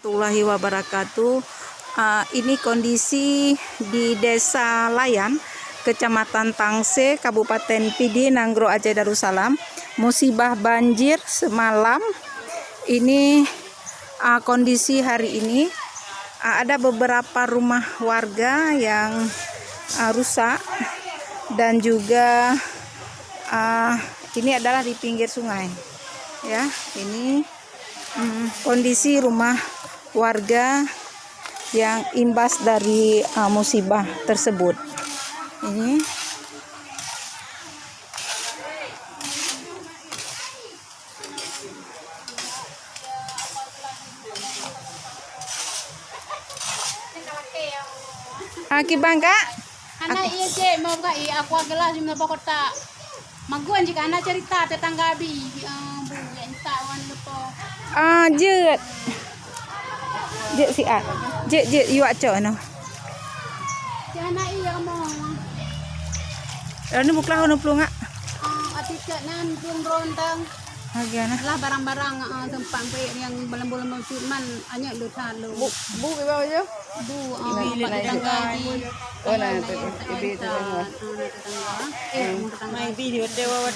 warahmatullahi wabarakatuh. Ini kondisi di Desa Layan, Kecamatan Tangse, Kabupaten Pidi, Nanggro, Aceh Darussalam. Musibah banjir semalam. Ini kondisi hari ini. Ada beberapa rumah warga yang rusak dan juga ini adalah di pinggir sungai. Ya, ini kondisi rumah warga yang imbas dari musibah tersebut. Ini Kibang Kak? Anak iya je mau kak iya aku gelas di pokok tak maguan jika anak cerita tetangga bi bu yang tak wan lepo je si a je yu aco no anak iya mau anu buklah hono plunga ati cak nan plung rontang bagian lah barang-barang tempat yang belum man hanya lu talu bu ke bawah je bu tetangga di tetangga tetangga May video, tewa,